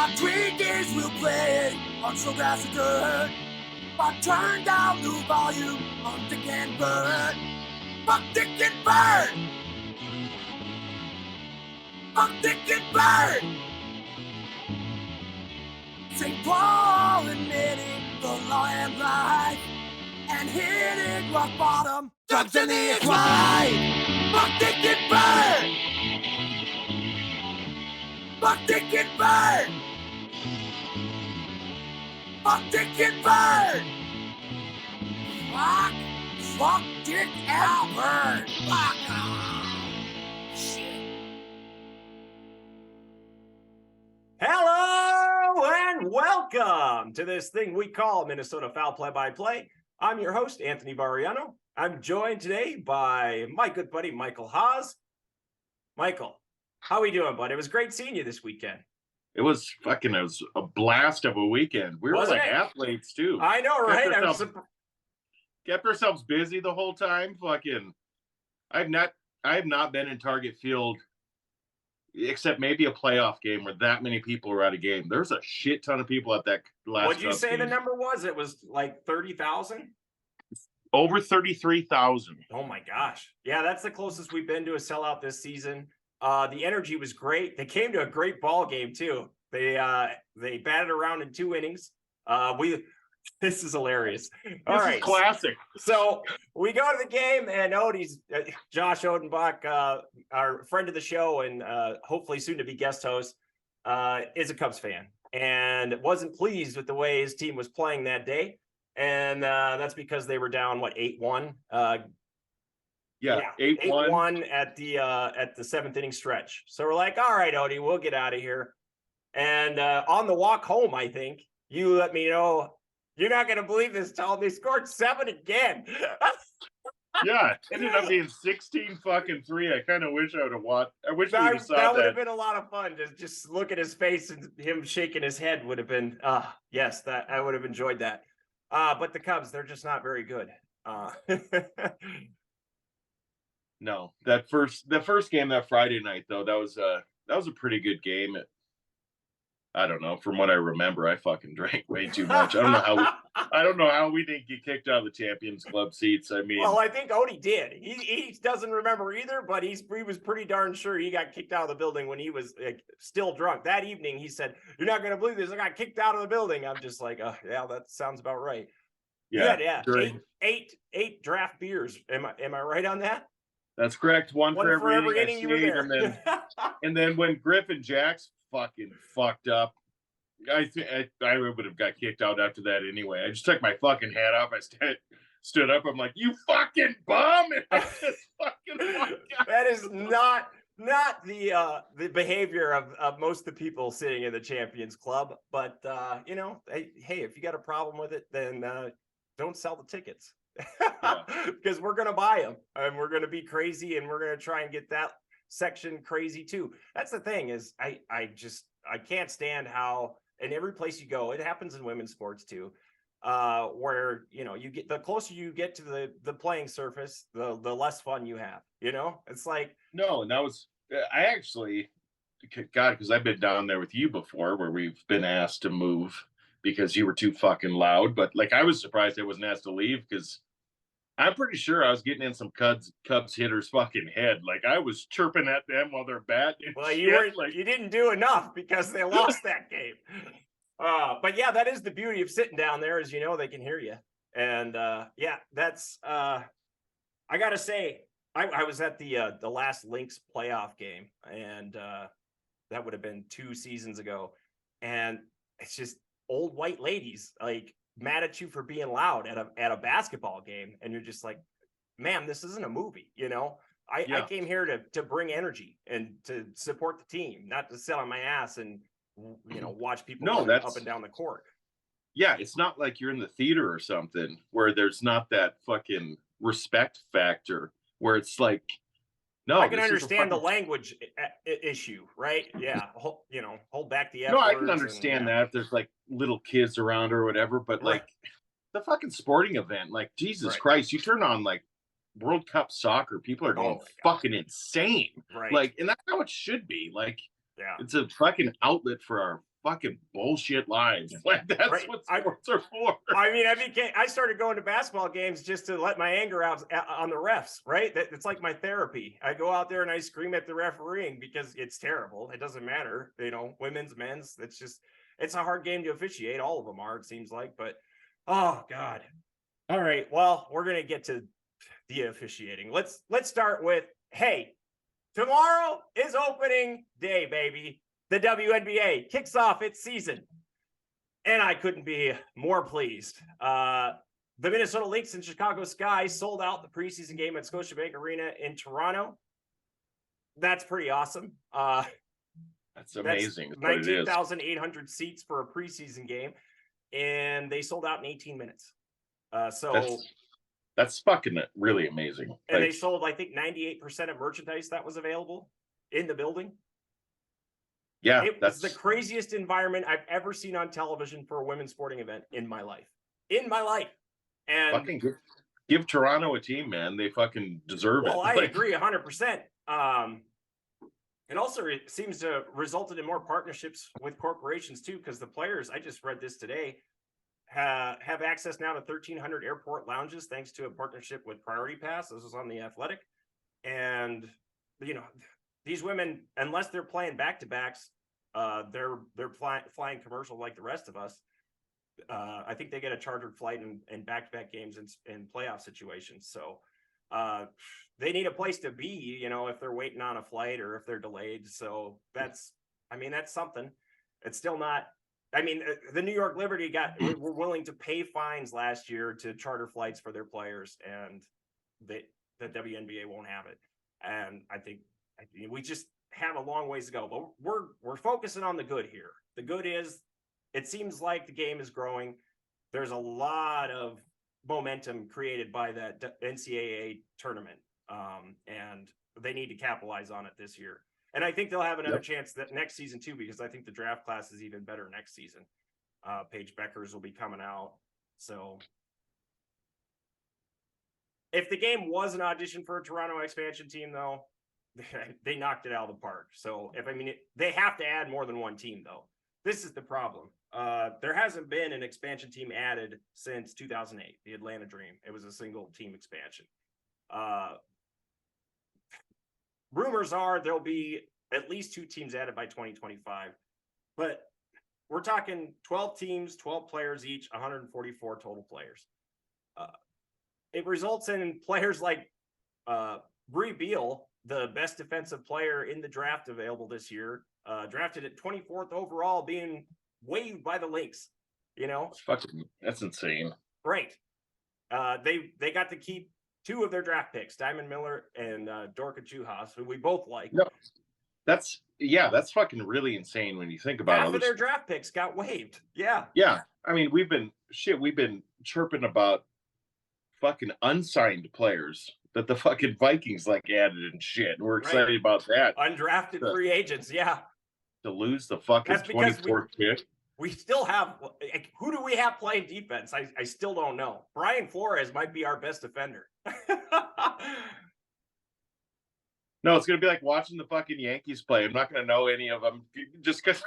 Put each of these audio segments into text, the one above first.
got tweakers will play on some grass and dirt, but turn down the volume on Dick and Bird. Fuck Dick and Bird! Fuck Dick and Bird! St. Paul admitting the law and life, and hitting rock bottom, drugs in the ex-wife. Fuck Dick and Bird! Fuck Dick and Bird! Fuck Dick and Bird! Fuck Dick and Bird! Fuck shit. Hello and welcome to this thing we call Minnesota Foul Play-by-Play. I'm your host, Anthony Variano. I'm joined today by my good buddy, Michael Haas. Michael, how we doing, bud? It was great seeing you this weekend. It was a blast of a weekend. We were like athletes too. I know, right? Kept ourselves busy the whole time. I have not been in Target Field except maybe a playoff game where that many were at a game. There's a shit ton of people at that last. What'd you say the number was? It was like 30,000? Over 33,000. Oh my gosh. Yeah, that's the closest we've been to a sellout this season. The energy was great. They came to a great ball game too. They batted around in 2 innings. This is hilarious. All right, is classic. So we go to the game, and Josh Odenbach, our friend of the show and hopefully soon to be guest host, is a Cubs fan and wasn't pleased with the way his team was playing that day. And that's because they were down 8-1. 8-1 at the 7th inning stretch. So we're like, all right, Odie, we'll get out of here. And on the walk home, I think you let me know you're not going to believe this, Tom. They scored 7 again. Yeah, it ended up being 16-3. I kind of wish I would have watched. I wish we would have saw that. That would have been a lot of fun. To just look at his face and him shaking his head would have been, yes, that I would have enjoyed that. But the Cubs, they're just not very good. No, the first game that Friday night though, that was a pretty good game. I don't know. From what I remember, I fucking drank way too much. I don't know how we didn't get kicked out of the Champions Club seats. I mean, well, I think Odie did. He doesn't remember either, but he was pretty darn sure he got kicked out of the building when he was still drunk. That evening, he said, "You're not going to believe this. I got kicked out of the building." I'm just like, yeah, that sounds about right. Yeah. Eight draft beers. Am I right on that? That's correct. One for every inning you were there. And then when Griffin Jacks fucking fucked up, I would have got kicked out after that anyway. I just took my fucking hat off. I stood up. I'm like, "You fucking bum!" And I just fucking walked out. That is not the behavior of most of the people sitting in the Champions Club. But hey, if you got a problem with it, then don't sell the tickets. Because we're going to buy them and we're going to be crazy and we're going to try and get that section crazy too. That's the thing is I can't stand how in every place you go, it happens in women's sports too, where you get the closer you get to the playing surface, the less fun you have. It's like no, and that was I actually because I've been down there with you before where we've been asked to move because you were too fucking loud. But I was surprised I wasn't asked to leave because I'm pretty sure I was getting in some Cubs hitters' fucking head. I was chirping at them while they're batting. Well, you didn't do enough because they lost that game. But yeah, that is the beauty of sitting down there, is they can hear you. And that's I gotta say, I was at the last Lynx playoff game, and that would have been 2 seasons ago, and it's just old white ladies mad at you for being loud at a basketball game, and you're just like, "Ma'am, this isn't a movie." I came here to bring energy and to support the team, not to sit on my ass and watch people up and down the court. Yeah, it's not like you're in the theater or something where there's not that fucking respect factor where it's like, no, I can understand the language issue, right? Yeah, hold back the F I can understand that if there's little kids around or whatever, but the fucking sporting event, Jesus Christ, you turn on World Cup soccer, people are going fucking insane, right? And that's how it should be. Yeah, it's a fucking outlet for our fucking bullshit lines. Like that's Right. what sports are for. I mean, I started going to basketball games just to let my anger out on the refs, right? It's like my therapy. I go out there and I scream at the refereeing because it's terrible. It doesn't matter, women's, men's. It's a hard game to officiate. All of them are, it seems like, but oh God. All right. Well, we're going to get to the officiating. Let's start with, hey, tomorrow is opening day, baby. The WNBA kicks off its season. And I couldn't be more pleased. The Minnesota Lynx and Chicago Sky sold out the preseason game at Scotiabank Arena in Toronto. That's pretty awesome. That's amazing. 19,800 seats for a preseason game, and they sold out in 18 minutes. That's fucking really amazing. And they sold, I think, 98% of merchandise that was available in the building. Yeah, that's the craziest environment I've ever seen on television for a women's sporting event in my life. And fucking give Toronto a team, man. They fucking deserve it. Well, I agree 100%. And also it seems to have resulted in more partnerships with corporations too, because the players, I just read this today, have access now to 1,300 airport lounges thanks to a partnership with Priority Pass. This was on The Athletic. And, these women, unless they're playing back-to-backs, they're flying commercial like the rest of us. I think they get a chartered flight in back-to-back games in playoff situations. So they need a place to be, if they're waiting on a flight or if they're delayed. So that's something. It's still not. I mean, the New York Liberty were willing to pay fines last year to charter flights for their players, and the WNBA won't have it. And I think we just have a long ways to go, but we're focusing on the good here. The good is it seems like the game is growing. There's a lot of momentum created by that NCAA tournament, and they need to capitalize on it this year. And I think they'll have another chance that next season too, because I think the draft class is even better next season. Paige Beckers will be coming out. So if the game was an audition for a Toronto expansion team, though, they knocked it out of the park. So they have to add more than one team, though. This is the problem. There hasn't been an expansion team added since 2008, the Atlanta Dream. It was a single team expansion. Rumors are there'll be at least 2 teams added by 2025, but we're talking 12 teams, 12 players each, 144 total players. It results in players like Bree Beal, the best defensive player in the draft available this year, drafted at 24th overall, being waived by the Lynx. That's insane. Right. They got to keep 2 of their draft picks, Diamond Miller and Dorka Juhas, who we both like. No, that's fucking really insane when you think about it. Half of their draft picks got waived. Yeah. Yeah. I mean, we've been chirping about fucking unsigned players that the fucking Vikings added and shit. And we're excited about that. Undrafted free agents, yeah. To lose the fucking 24th pick. We still have, who do we have playing defense? I still don't know. Brian Flores might be our best defender. No, it's going to be like watching the fucking Yankees play. I'm not going to know any of them just because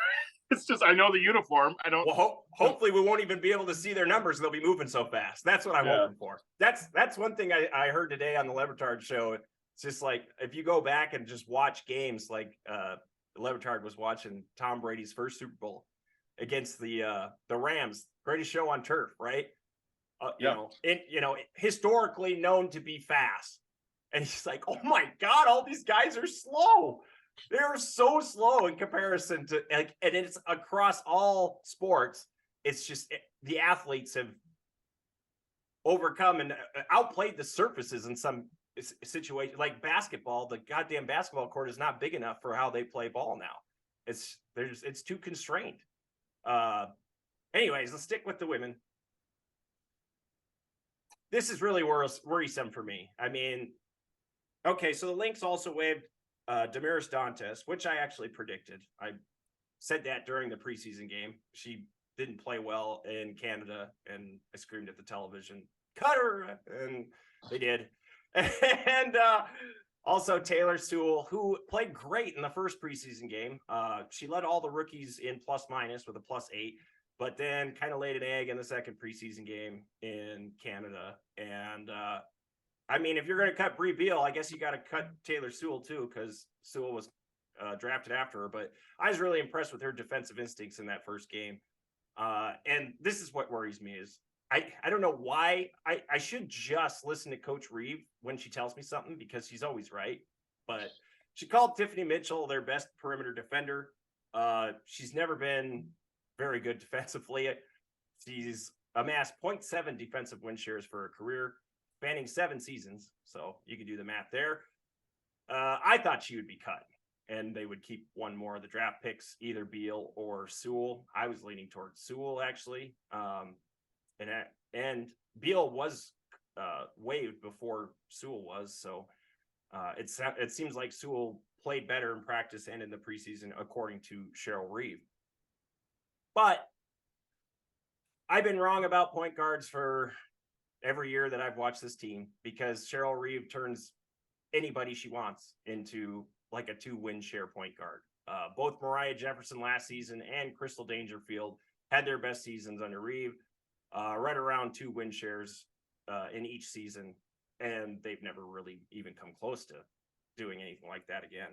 it's just, I know the uniform. I don't. Well, hopefully we won't even be able to see their numbers. They'll be moving so fast. That's what I'm hoping for. That's one thing I heard today on the Levitard show. It's just like, if you go back and just watch games, like Levitard was watching Tom Brady's first Super Bowl against the Rams, greatest show on turf, right? Historically known to be fast. And he's like, oh my God, all these guys are slow. They're so slow in comparison to, and it's across all sports. It's just the athletes have overcome and outplayed the surfaces in some situations. Like basketball, the goddamn basketball court is not big enough for how they play ball now. It's too constrained. Anyways, let's stick with the women. This is really worrisome for me. I mean, okay, so the Lynx also waived Damaris Dantes, which I actually predicted. I said that during the preseason game. She didn't play well in Canada, and I screamed at the television, cut her, and they did. And Also, Taylor Sewell, who played great in the first preseason game. She led all the rookies in plus minus with a +8, but then kind of laid an egg in the second preseason game in Canada. And I mean, if you're going to cut Brie Beal, I guess you got to cut Taylor Sewell too, because Sewell was drafted after her. But I was really impressed with her defensive instincts in that first game. And this is what worries me is I don't know why I should just listen to Coach Reeve when she tells me something, because she's always right. But she called Tiffany Mitchell their best perimeter defender. She's never been very good defensively. She's amassed 0.7 defensive win shares for her career, spanning 7 seasons. So you can do the math there. I thought she would be cut, and they would keep one more of the draft picks, either Beal or Sewell. I was leaning towards Sewell, actually. And Beal was waived before Sewell was. So it seems like Sewell played better in practice and in the preseason, according to Cheryl Reeve. But I've been wrong about point guards for every year that I've watched this team, because Cheryl Reeve turns anybody she wants into like a 2-win share point guard. Both Mariah Jefferson last season and Crystal Dangerfield had their best seasons under Reeve, right around 2 win shares in each season. And they've never really even come close to doing anything like that again.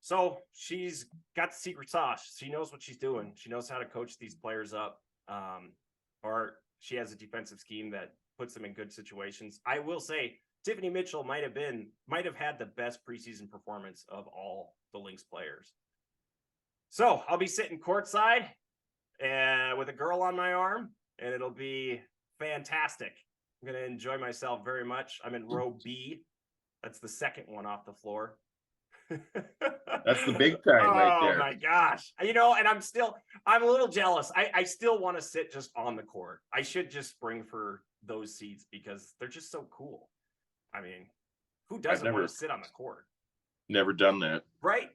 So she's got the secret sauce. She knows what she's doing. She knows how to coach these players up. Or she has a defensive scheme that puts them in good situations. I will say Tiffany Mitchell might have had the best preseason performance of all the Lynx players. So I'll be sitting courtside with a girl on my arm, and it'll be fantastic. I'm going to enjoy myself very much. I'm in row B. That's the second one off the floor. That's the big time right there. Oh my gosh. And I'm a little jealous. I still want to sit just on the court. I should just spring for those seats because they're just so cool. I mean, who doesn't want to sit on the court? Never done that. Right.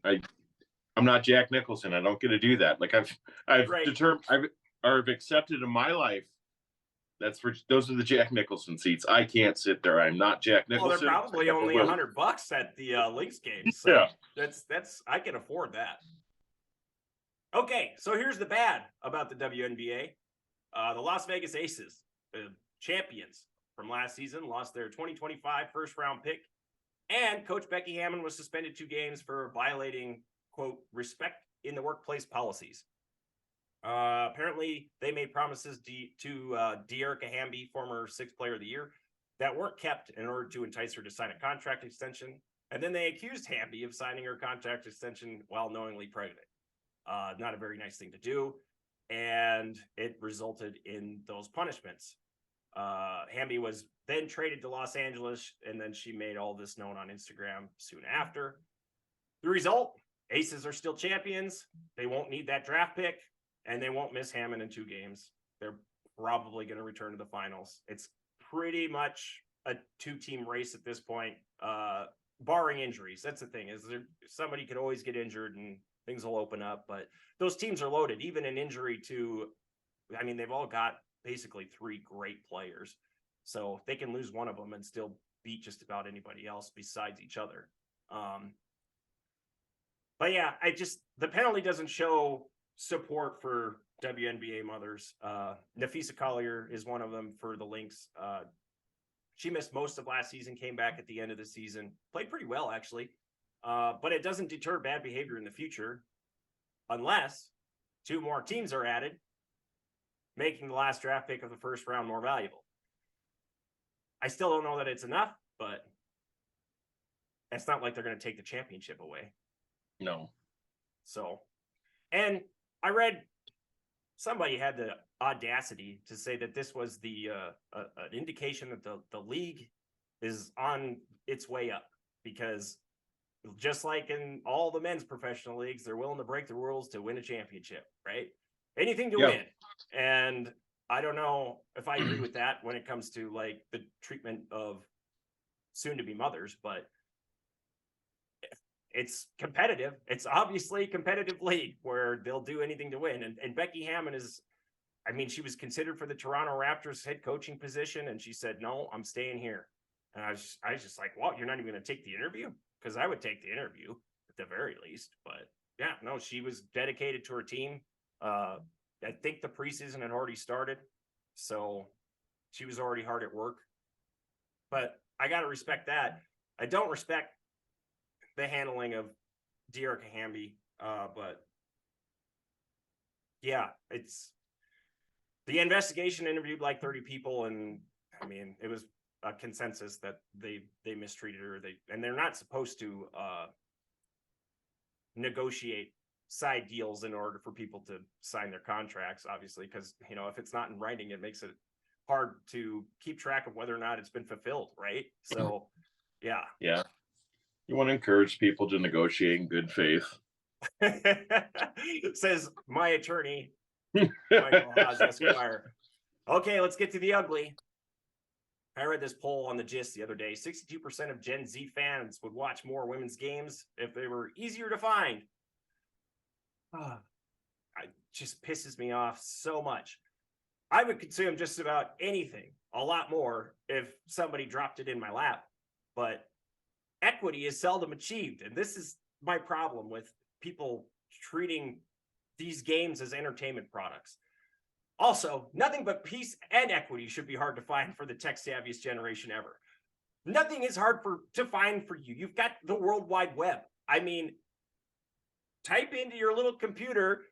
I'm not Jack Nicholson. I don't get to do that. Like I've accepted in my life. Those are the Jack Nicholson seats. I can't sit there. I'm not Jack Nicholson. Well, they're probably only $100 at the Lynx game. So yeah, that's I can afford that. Okay, so here's the bad about the WNBA. The Las Vegas Aces, the champions from last season, lost their 2025 first-round pick, and Coach Becky Hammon was suspended 2 games for violating, quote, respect in the workplace policies. Apparently, they made promises to De'Erica Hamby, former 6th Player of the Year, that weren't kept in order to entice her to sign a contract extension. And then they accused Hamby of signing her contract extension while knowingly pregnant. Not a very nice thing to do. And it resulted in those punishments. Hamby was then traded to Los Angeles, and then she made all this known on Instagram soon after. The result, Aces are still champions. They won't need that draft pick, and they won't miss Hammond in 2 games. They're probably going to return to the finals. It's pretty much a 2-team race at this point, barring injuries. That's the thing, is somebody could always get injured and things will open up, but those teams are loaded. Even an injury they've all got basically 3 great players. So they can lose one of them and still beat just about anybody else besides each other. But yeah, the penalty doesn't show support for WNBA mothers. Nafisa Collier is one of them for the Lynx. She missed most of last season, came back at the end of the season, played pretty well actually. But it doesn't deter bad behavior in the future unless 2 more teams are added, making the last draft pick of the first round more valuable. I still don't know that it's enough, but it's not like they're going to take the championship away. No. So, and I read somebody had the audacity to say that this was an indication that the league is on its way up, because just like in all the men's professional leagues, they're willing to break the rules to win a championship, right? Anything to win. And I don't know if I agree with that when it comes to like the treatment of soon to be mothers, but it's competitive. It's obviously a competitive league where they'll do anything to win. And Becky Hammon she was considered for the Toronto Raptors head coaching position, and she said, no, I'm staying here. And I was just like, well, you're not even going to take the interview? because I would take the interview at the very least. But yeah, no, she was dedicated to her team. I think the preseason had already started, so she was already hard at work. But I got to respect that. I don't respect the handling of Dearica Hamby, but yeah, it's the investigation interviewed like 30 people, and I mean, it was a consensus that they mistreated her. And they're not supposed to negotiate side deals in order for people to sign their contracts, obviously, because if it's not in writing, it makes it hard to keep track of whether or not it's been fulfilled, right? So yeah. You want to encourage people to negotiate in good faith. Says my attorney, Michael Haas, Esquire. Okay, let's get to the ugly. I read this poll on the Gist the other day. 62% of Gen Z fans would watch more women's games if they were easier to find. It just pisses me off so much. I would consume just about anything a lot more if somebody dropped it in my lap, but equity is seldom achieved. And this is my problem with people treating these games as entertainment products. Also, nothing but peace and equity should be hard to find for the tech-savviest generation ever. Nothing is hard to find for you. You've got the World Wide Web. I mean, type into your little computer,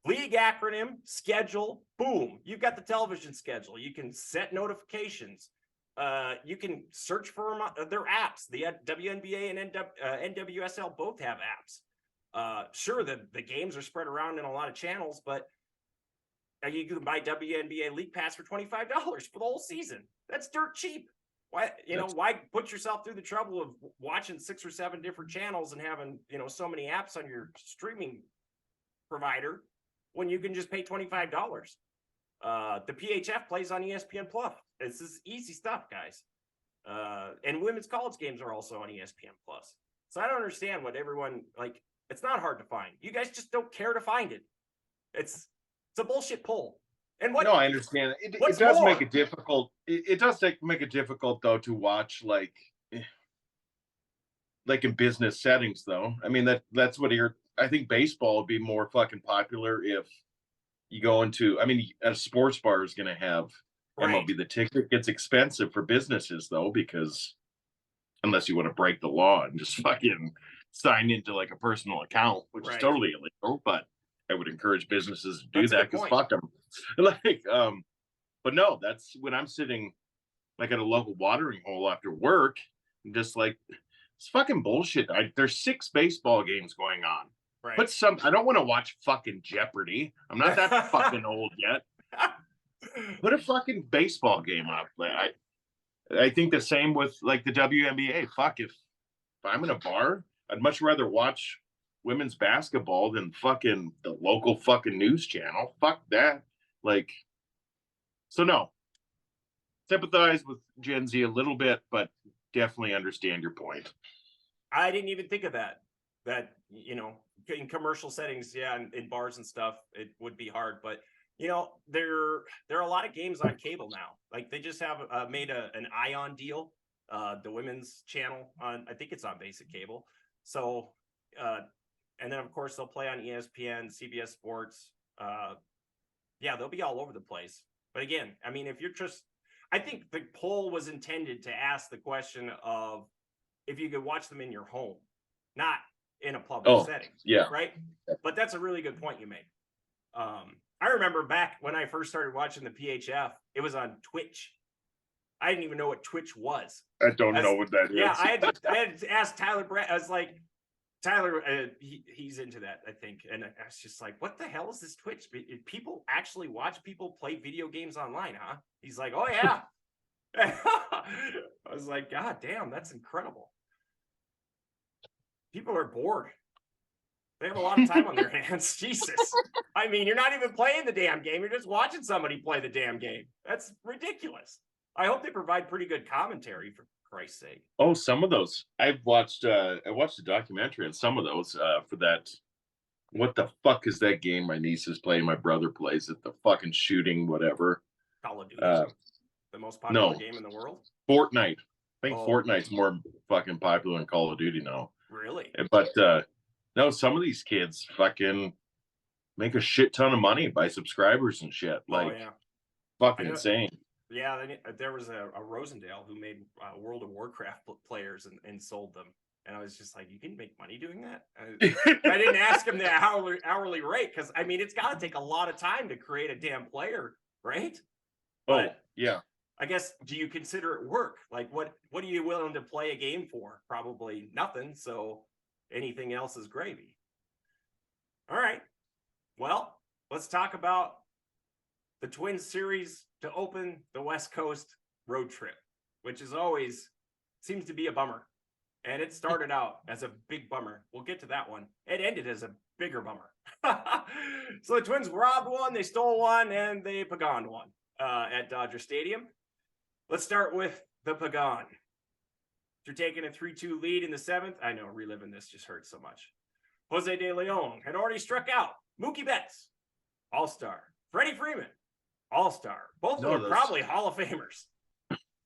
league acronym, schedule, boom. You've got the television schedule. You can set notifications. You can search for their apps. The WNBA and NWSL both have apps. Sure, the games are spread around in a lot of channels, but you can buy WNBA League Pass for $25 for the whole season. That's dirt cheap. Why put yourself through the trouble of watching 6 or 7 different channels and having, so many apps on your streaming provider when you can just pay $25? The PHF plays on ESPN Plus. This is easy stuff, guys. And women's college games are also on ESPN Plus. So I don't understand what everyone, it's not hard to find. You guys just don't care to find it. It's a bullshit poll. And what? No, I understand. It does make it difficult. It does make it difficult though to watch like in business settings though. I mean that's what I think baseball would be more fucking popular if you go into. I mean, a sports bar is going to have MLB. The ticket gets expensive for businesses though, because unless you want to break the law and just fucking sign into like a personal account, which is totally illegal, but I would encourage businesses to do that because fuck them. But no, that's when I'm sitting like at a local watering hole after work, and just like it's fucking bullshit. There's 6 baseball games going on. Right. I don't want to watch fucking Jeopardy. I'm not that fucking old yet. Put a fucking baseball game up. I think the same with like the WNBA. Fuck, if I'm in a bar, I'd much rather watch women's basketball than fucking the local fucking news channel. Fuck that. So no. Sympathize with Gen Z a little bit, but definitely understand your point. I didn't even think of that. That, in commercial settings, in bars and stuff, it would be hard. But, there are a lot of games on cable now. Like they just have made an Ion deal, the women's channel on, I think it's on basic cable. So, and then of course they'll play on ESPN, CBS Sports. They'll be all over the place. But again, I mean, I think the poll was intended to ask the question of if you could watch them in your home, not in a public setting. Yeah. Right. But that's a really good point you make. I remember back when I first started watching the PHF, it was on Twitch. I didn't even know what Twitch was. I don't know what that is. Yeah, I had to ask Tyler Brett. I was like, Tyler, he's into that, I think. And I was just like, what the hell is this Twitch? People actually watch people play video games online, huh? He's like, oh, yeah. I was like, God damn, that's incredible. People are bored. They have a lot of time on their hands. Jesus. I mean, you're not even playing the damn game. You're just watching somebody play the damn game. That's ridiculous. I hope they provide pretty good commentary, for Christ's sake. Oh, some of those. I watched a documentary on some of those for that. What the fuck is that game my niece is playing? My brother plays it. The fucking shooting, whatever. Call of Duty. The most popular game in the world? Fortnite. I think Fortnite's more fucking popular than Call of Duty now. Really? But no, some of these kids fucking make a shit ton of money by subscribers and shit. Like, fucking insane. Yeah, there was a Rosendale who made World of Warcraft players and sold them. And I was just like, you can make money doing that? I didn't ask him the hourly rate because, I mean, it's got to take a lot of time to create a damn player, right? But yeah. I guess, do you consider it work? Like, what are you willing to play a game for? Probably nothing. So anything else is gravy. All right. Well, let's talk about the Twins series to open the West Coast road trip, which is always seems to be a bummer. And it started out as a big bummer. We'll get to that one. It ended as a bigger bummer. So the Twins robbed one, they stole one, and they Pagan one at Dodger Stadium. Let's start with the Pagan. They're taking a 3-2 lead in the 7th. I know, reliving this just hurts so much. Jose De Leon had already struck out. Mookie Betts, all-star. Freddie Freeman, all-star. Both of them are probably Hall of Famers.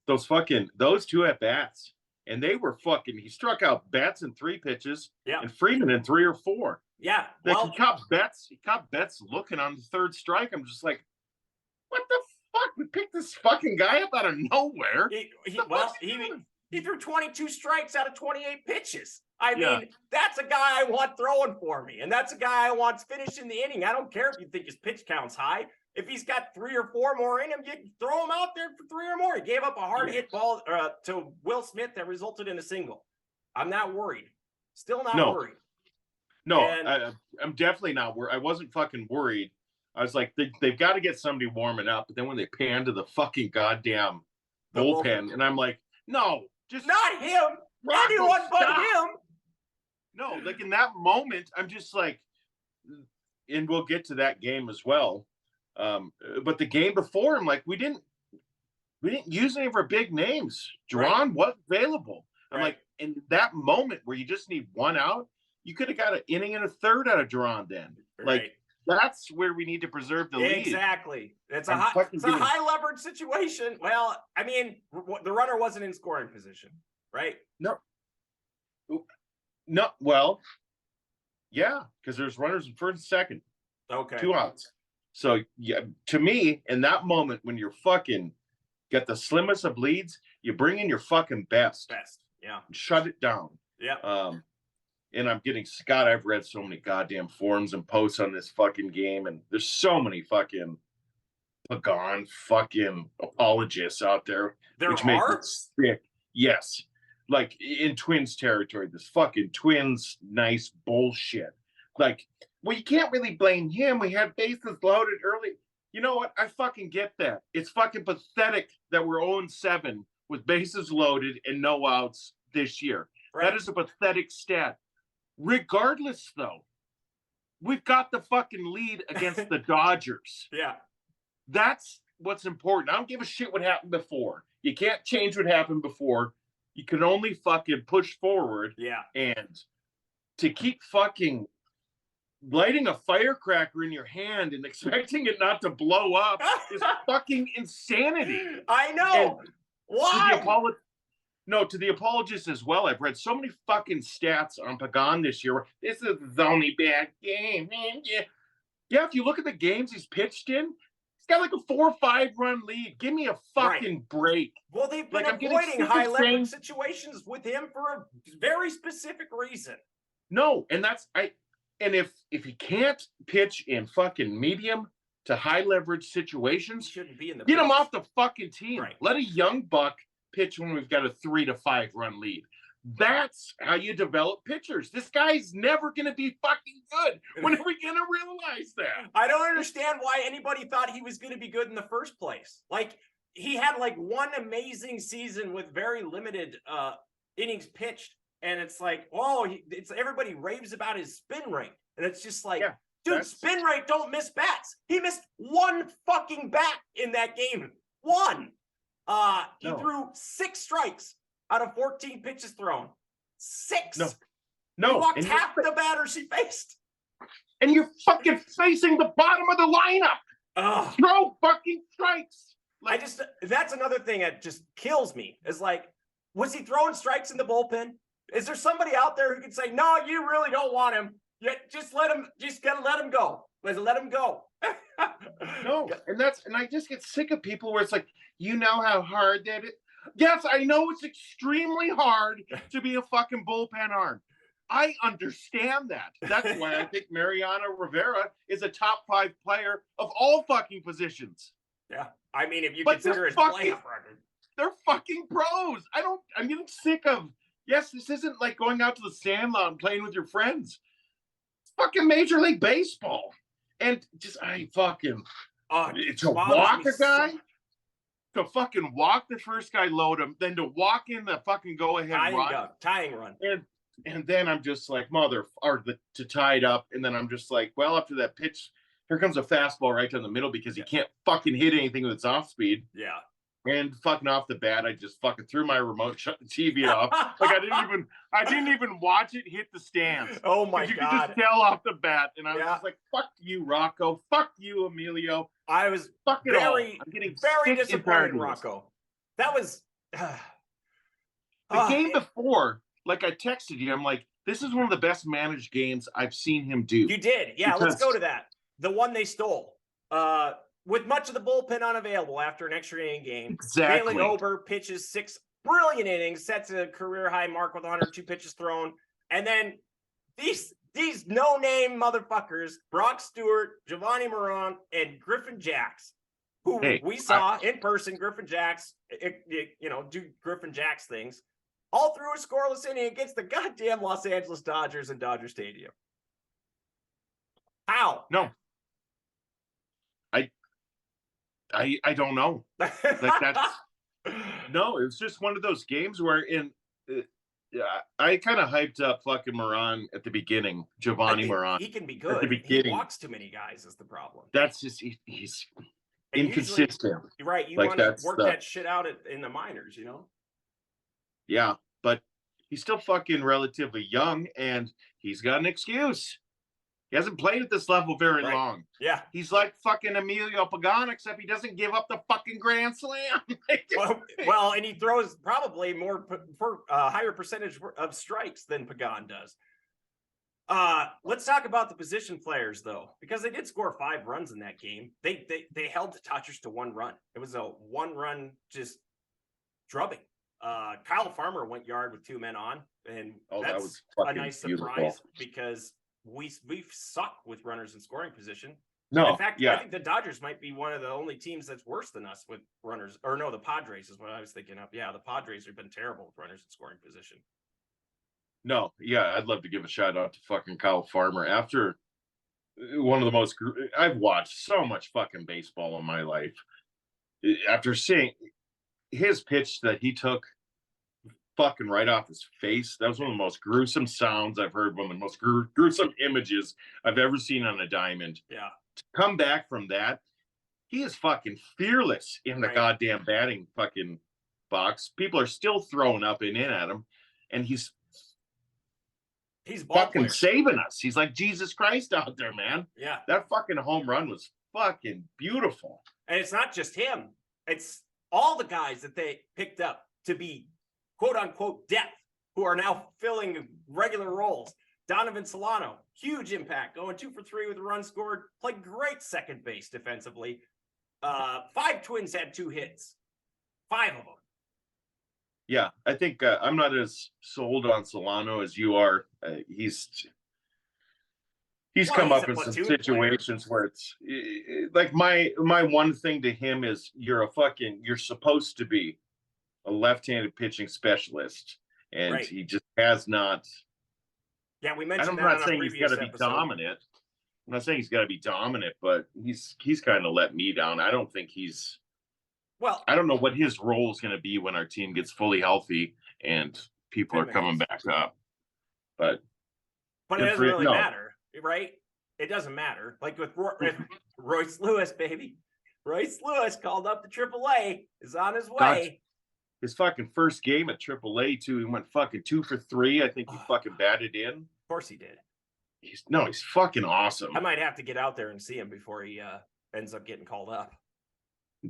Those two at bats. And they were he struck out Betts in 3 pitches and Freeman in 3 or 4. Yeah. Well, he caught Betts looking on the 3rd strike. I'm just like, what the fuck? We picked this fucking guy up out of nowhere. He threw 22 strikes out of 28 pitches. I mean, that's a guy I want throwing for me. And that's a guy I want finishing the inning. I don't care if you think his pitch count's high. If he's got 3 or 4 more in him, you throw him out there for 3 or more. He gave up a hard hit ball to Will Smith that resulted in a single. I'm not worried. Still not worried. No, I'm definitely not worried. I wasn't fucking worried. I was like, they've got to get somebody warming up. But then when they pan to the fucking goddamn bullpen, and I'm like, no, just not him. Anyone but him. No, like in that moment, I'm just like, and we'll get to that game as well. But the game before him, like we didn't use any of our big names. Duran was available. I'm like, in that moment where you just need 1 out, you could have got an inning and a 3rd out of Duran then. Like that's where we need to preserve the lead. Exactly. It's a high leverage situation. Well, I mean, the runner wasn't in scoring position, right? No. Well, yeah, because there's runners in 1st and 2nd. Okay. 2 outs. So, yeah, to me, in that moment when you're fucking got the slimmest of leads, you bring in your fucking best. Yeah. Shut it down. Yeah. And I'm getting Scott. I've read so many goddamn forums and posts on this fucking game, and there's so many fucking Pagan fucking apologists out there. Which makes it sick. Yes. Like in Twins territory, this fucking Twins nice bullshit. Like, well, you can't really blame him. We had bases loaded early. You know what? I fucking get that. It's fucking pathetic that we're 0-7 with bases loaded and no outs this year. That is a pathetic stat. Regardless, though, we've got the fucking lead against the Dodgers. Yeah. That's what's important. I don't give a shit what happened before. You can't change what happened before. You can only fucking push forward. Yeah. And to keep fucking lighting a firecracker in your hand and expecting it not to blow up is fucking insanity. I know. And why? To the apologists as well. I've read so many fucking stats on Pagan this year. This is his only bad game. Yeah, if you look at the games he's pitched in, he's got like a 4 or 5 run lead. Give me a fucking break. Well, they've been avoiding high leverage situations with him for a very specific reason. No, and if he can't pitch in fucking medium to high leverage situations, shouldn't be in the get him off the fucking team. Right. Let a young buck pitch when we've got a 3 to 5 run lead. That's how you develop pitchers. This guy's never going to be fucking good. When are we going to realize that? I don't understand why anybody thought he was going to be good in the first place. Like, he had like one amazing season with very limited innings pitched. And it's like, everybody raves about his spin rate. And it's just like, dude, spin rate don't miss bats. He missed 1 fucking bat in that game. 1. He threw 6 strikes out of 14 pitches thrown. 6. No. He walked half the batters he faced. And you're fucking facing the bottom of the lineup. Throw fucking strikes. That's another thing that just kills me. Is like, Was he throwing strikes in the bullpen? Is there somebody out there who can say, no, you really don't want him? Just gotta let him go. Let him go. No, and I just get sick of people where it's like, you know how hard that is. Yes, I know it's extremely hard to be a fucking bullpen arm. I understand that. That's why I think Mariano Rivera is a top 5 player of all fucking positions. Yeah. I mean, if you But consider his they're playoff record. They're fucking pros. I'm getting sick of, yes, this isn't like going out to the sandlot and playing with your friends. It's fucking Major League Baseball. And just, to walk a guy, to fucking walk the first guy, load him, then to walk in the fucking go-ahead run. Tying run. And then I'm just like, to tie it up. And then I'm just like, well, after that pitch, here comes a fastball right down the middle because he can't fucking hit anything with its off speed. Yeah. And fucking off the bat, I just fucking threw my remote, shut the TV off. Like I didn't even watch it hit the stands. Oh my God! You could just tell off the bat, and I was just like, "Fuck you, Rocco. Fuck you, Emilio." I was I'm getting very disappointed in Rocco. That was the game before. Like I texted you, I'm like, "This is one of the best managed games I've seen him do." You did, yeah. Let's go to that. The one they stole. With much of the bullpen unavailable after an extra inning game. Exactly. Bailey Ober pitches 6 brilliant innings, sets a career high mark with 102 pitches thrown. And then these no-name motherfuckers, Brock Stewart, Giovanni Moran, and Griffin Jacks, who we saw in person, Griffin Jacks, do Griffin Jacks things, all threw a scoreless inning against the goddamn Los Angeles Dodgers in Dodger Stadium. How? No. I don't know. Like that's no, it was just one of those games where I kind of hyped up fucking Moran at the beginning. Giovanni Moran. He can be good. At the beginning. He walks too many guys is the problem. That's just he's inconsistent. Usually, right. You like want to work that shit out in the minors, Yeah, but he's still fucking relatively young and he's got an excuse. He hasn't played at this level very long. Yeah. He's like fucking Emilio Pagan, except he doesn't give up the fucking grand slam. well, and he throws probably more for higher percentage of strikes than Pagan does. Let's talk about the position players, though, because they did score 5 runs in that game. They held the Dodgers to 1 run. It was a 1-run just drubbing. Kyle Farmer went yard with 2 men on, and that was a nice surprise because we suck with runners in scoring position. No, in fact, I think the Dodgers might be one of the only teams that's worse than us with runners. Or no, the Padres is what I was thinking of. Yeah, the Padres have been terrible with runners in scoring position. No, yeah, I'd love to give a shout out to fucking Kyle Farmer. After one of the most, I've watched so much fucking baseball in my life. After seeing his pitch that he took fucking right off his face, that was one of the most gruesome sounds I've heard, one of the most gruesome images I've ever seen on a diamond. Yeah. To come back from that, he is fucking fearless in the goddamn batting fucking box. People are still throwing up and in at him, and he's fucking saving us. He's like Jesus Christ out there, man. Yeah. That fucking home run was fucking beautiful. And it's not just him. It's all the guys that they picked up to be quote unquote depth who are now filling regular roles. Donovan Solano, huge impact, going 2 for 3 with a run scored, played great second base defensively. 5 Twins had 2 hits, 5 of them. Yeah, I think I'm not as sold on Solano as you are. He's come up in some situations where it's like my one thing to him is you're supposed to be a left-handed pitching specialist, and he just has not. Yeah, we mentioned. I'm not saying he's got to be dominant. I'm not saying he's got to be dominant, but he's kind of let me down. I don't think he's. Well, I don't know what his role is going to be when our team gets fully healthy and people are coming back up. But it doesn't really matter, right? It doesn't matter. Like with Royce Lewis, baby. Royce Lewis called up to AAA, is on his way. His fucking first game at AAA too. He went fucking 2 for 3. I think he fucking batted in. Of course he did. He's fucking awesome. I might have to get out there and see him before he ends up getting called up.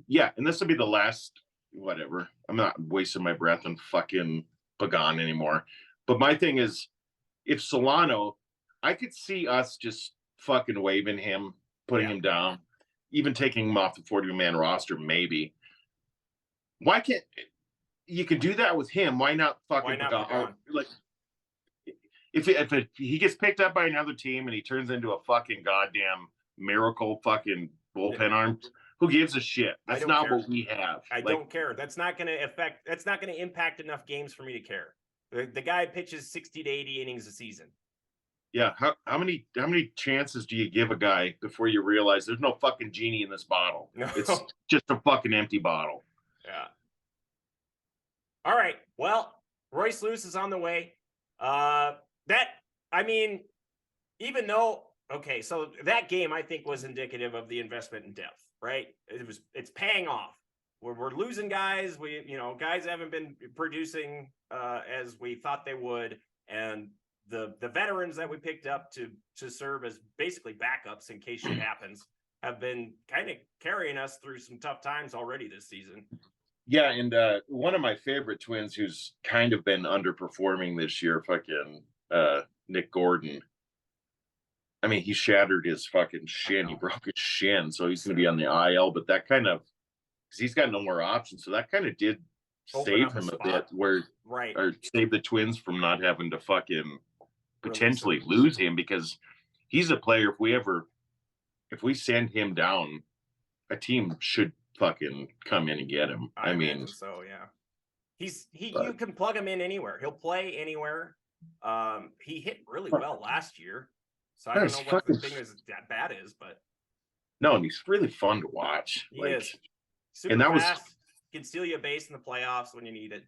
Yeah, and this will be the last whatever. I'm not wasting my breath on fucking Pagan anymore. But my thing is, if Solano, I could see us just fucking waving him, putting him down, even taking him off the 40-man roster, maybe. Why can't you can do that with him? Why not fucking Pagan? Like, if he gets picked up by another team and he turns into a fucking goddamn miracle fucking bullpen arm, who gives a shit? That's not what we have. I don't care. That's not going to impact enough games for me to care. The guy pitches 60 to 80 innings a season. Yeah. How many chances do you give a guy before you realize there's no fucking genie in this bottle? No. It's just a fucking empty bottle. Yeah. All right. Well, Royce Lewis is on the way. Even though, okay, so that game I think was indicative of the investment in depth, right? It's paying off. We're losing guys. Guys haven't been producing as we thought they would, and the veterans that we picked up to serve as basically backups in case shit happens have been kind of carrying us through some tough times already this season. Yeah, and one of my favorite Twins who's kind of been underperforming this year, fucking Nick Gordon. I mean, he shattered his fucking shin. He broke his shin, so he's going to be on the IL. But that kind of, because he's got no more options, so that kind of did save him a bit, or save the Twins from not having to fucking potentially lose him, because he's a player. If we send him down, a team should fucking come in and get him. I mean, so yeah, you can plug him in anywhere. He'll play anywhere. He hit really well last year, so I don't know what the thing is that bad is, but no, and he's really fun to watch. He is super fast. Can steal you a base in the playoffs when you need it.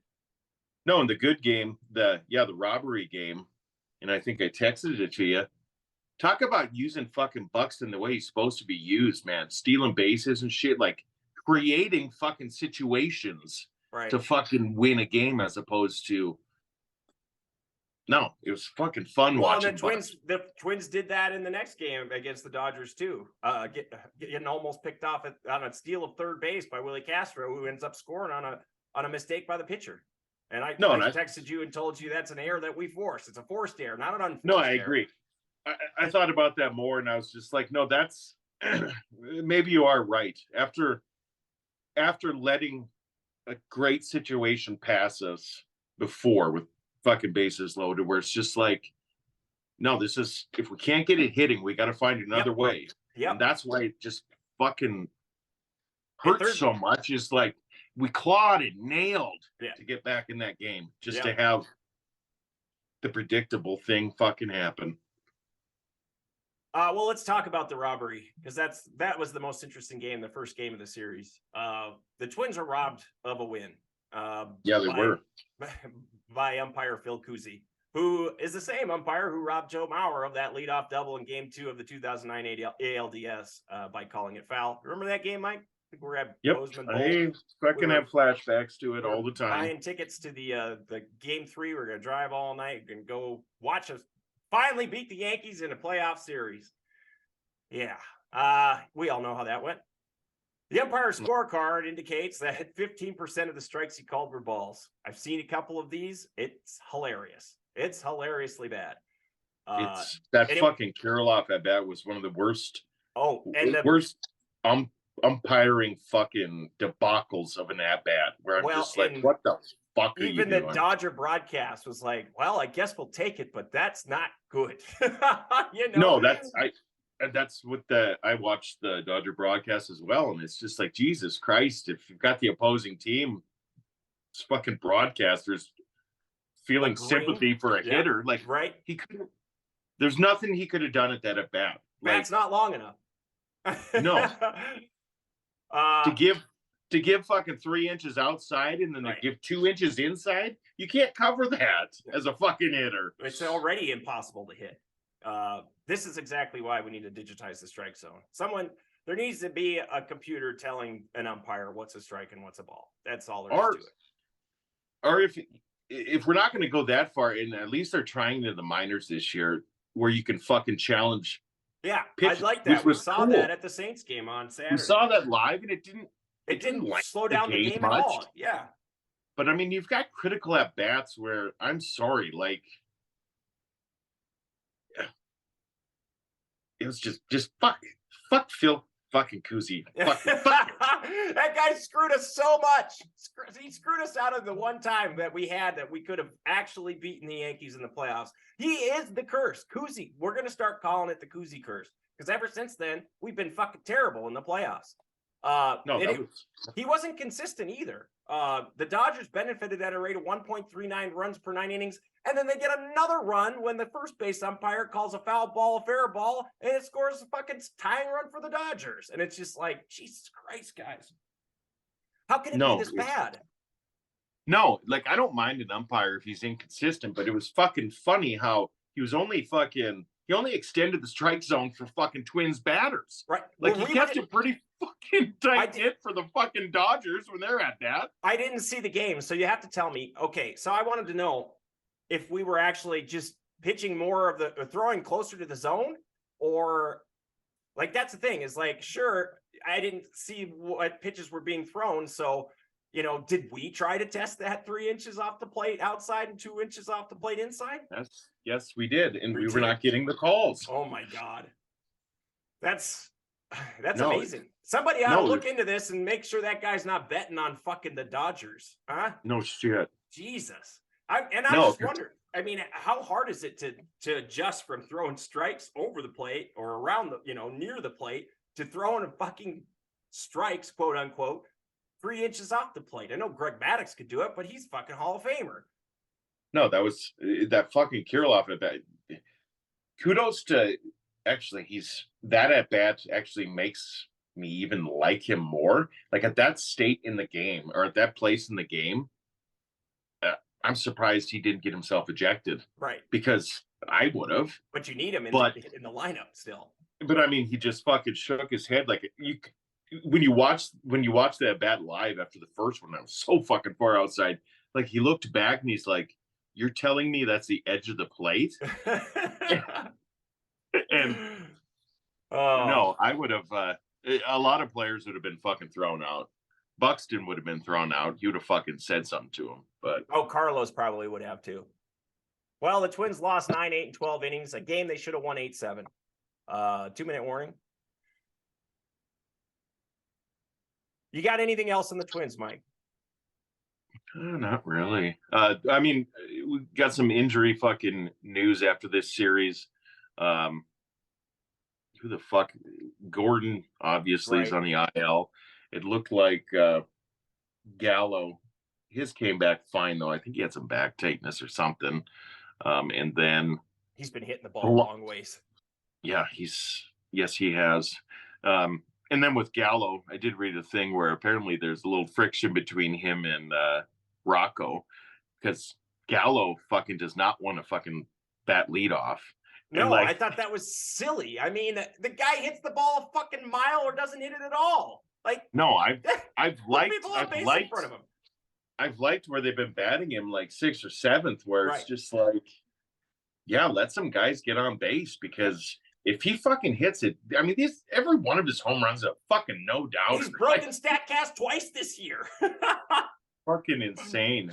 No, in the good game, the robbery game, and I think I texted it to you. Talk about using fucking Buxton the way he's supposed to be used, man. Stealing bases and shit, like creating fucking situations to fucking win a game, as opposed to. No, it was fucking fun watching. The Twins did that in the next game against the Dodgers too. Getting almost picked off on a steal of third base by Willie Castro, who ends up scoring on a mistake by the pitcher. And I texted you and told you that's an error that we force. It's a forced error, not an unforced error. No, I agree. I thought about that more, and I was just like, no, that's maybe you are right. After letting a great situation pass us before with fucking bases loaded, where it's just like, no, this is, if we can't get it hitting, we got to find another way. Yeah, and that's why it just fucking hurts so much. Is like we clawed and nailed to get back in that game, just to have the predictable thing fucking happen. Well, let's talk about the robbery, because that was the most interesting game, the first game of the series. The Twins are robbed of a win. They were. By umpire Phil Cuzzi, who is the same umpire who robbed Joe Mauer of that leadoff double in Game 2 of the 2009 ALDS by calling it foul. Remember that game, Mike? I think we're at Bozeman Bowl. I fucking have flashbacks to it all the time. Buying tickets to the Game 3. We're going to drive all night and go watch us finally beat the Yankees in a playoff series. Yeah. We all know how that went. The umpire scorecard indicates that 15% of the strikes he called were balls. I've seen a couple of these. It's hilarious. It's hilariously bad. Fucking Kirilloff at bat was one of the worst. Worst umpiring fucking debacles of an at bat. Where I'm just like, what the fuck are you doing? Even the Dodger broadcast was like, well, I guess we'll take it, but that's not good. No, that's what I watched the Dodger broadcast as well, and it's just like, Jesus Christ, if you've got the opposing team, it's fucking broadcasters feeling sympathy for a hitter, like he couldn't. There's nothing he could have done at that at bat. That's not long enough. No. To give fucking 3 inches outside and then to give 2 inches inside, you can't cover that as a fucking hitter. It's already impossible to hit. This is exactly why we need to digitize the strike zone. There needs to be a computer telling an umpire what's a strike and what's a ball. That's all there is to it. Or if we're not going to go that far, and at least they're trying to the minors this year, where you can fucking challenge. Yeah, I like that. We saw that at the Saints game on Saturday. We saw that live, and it It didn't like slow down the game at all. Yeah. But I mean, you've got critical at bats where I'm sorry, like it was just fuck Phil fucking Cuzzi. Fuck. That guy screwed us so much. He screwed us out of the one time that we had that we could have actually beaten the Yankees in the playoffs. He is the curse. Cuzzi. We're going to start calling it the Cuzzi curse because ever since then, we've been fucking terrible in the playoffs. He wasn't consistent either. The Dodgers benefited at a rate of 1.39 runs per 9 innings, and then they get another run when the first base umpire calls a foul ball a fair ball, and it scores a fucking tying run for the Dodgers. And it's just like, Jesus Christ, guys. How can it be this bad? No, like I don't mind an umpire if he's inconsistent, but it was fucking funny how he only extended the strike zone for fucking Twins batters. Right. Like he kept it pretty fucking tight for the fucking Dodgers when they're at that. I didn't see the game, so you have to tell me. Okay, so I wanted to know if we were actually just pitching more of or throwing closer to the zone, or like that's the thing is like, sure, I didn't see what pitches were being thrown. So, did we try to test that 3 inches off the plate outside and 2 inches off the plate inside? Yes, we did. And we were not getting the calls. Oh my God. That's amazing. Somebody ought to look into this and make sure that guy's not betting on fucking the Dodgers. Huh? No shit. Jesus. I just wonder, I mean, how hard is it to adjust from throwing strikes over the plate or around the, near the plate to throwing a fucking strikes, quote unquote, 3 inches off the plate? I know Greg Maddux could do it, but he's fucking Hall of Famer. No, that was that fucking Kirilloff at bat. Kudos to actually that at bat actually makes me even like him more. Like at that state in the game or at that place in the game, I'm surprised he didn't get himself ejected. Right. Because I would have. But you need him in the lineup still. But I mean, he just fucking shook his head like when you watch that bat live after the first one, I was so fucking far outside. Like he looked back and he's like, "You're telling me that's the edge of the plate?" And no, I would have. A lot of players would have been fucking thrown out. Buxton would have been thrown out. He would have fucking said something to him. But Carlos probably would have too. Well, the Twins lost 9, 8, and 12 innings. A game they should have won 8-7. 2-minute warning. You got anything else on the Twins, Mike? Not really. I mean, we got some injury fucking news after this series. Who the fuck? Gordon obviously is on the IL. It looked like Gallo. His came back fine though. I think he had some back tightness or something. And then he's been hitting the ball long ways. Yeah, he has. And then with Gallo, I did read a thing where apparently there's a little friction between him and Rocco because Gallo fucking does not want to fucking bat lead off. No, I thought that was silly. I mean, the guy hits the ball a fucking mile or doesn't hit it at all. Like, no, I've liked where they've been batting him like 6th or 7th, where it's just like, yeah, let some guys get on base because if he fucking hits it, I mean, every one of his home runs is a fucking no doubt. He's broken StatCast twice this year. Fucking insane.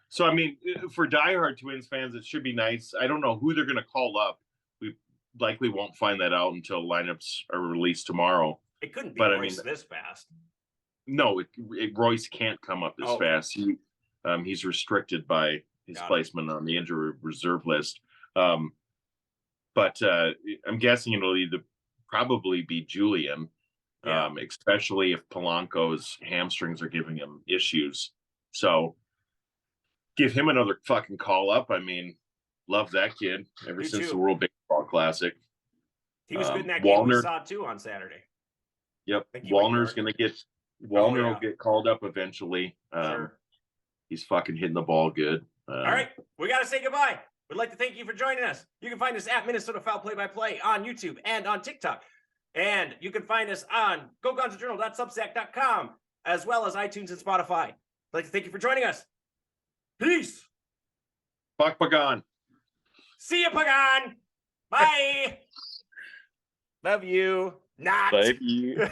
So I mean, for diehard Twins fans, it should be nice. I don't know who they're going to call up. We likely won't find that out until lineups are released tomorrow. It couldn't be Royce this fast. No, Royce can't come up this fast. He's restricted by his placement on the injury reserve list. But I'm guessing it'll probably be Julian, especially if Polanco's hamstrings are giving him issues. So give him another fucking call up. I mean, love that kid ever since the World Baseball Classic. He was good in that game we saw too on Saturday. Yep. Wallner's going to get will get called up eventually. Sure. He's fucking hitting the ball good. All right. We got to say goodbye. We'd like to thank you for joining us. You can find us at Minnesota Foul Play-by-Play on YouTube and on TikTok. And you can find us on GoGonsTheJournal.substack.com as well as iTunes and Spotify. I'd like to thank you for joining us. Peace. Fuck Pagan. See you, Pagan. Bye. Love you. Not. Love you.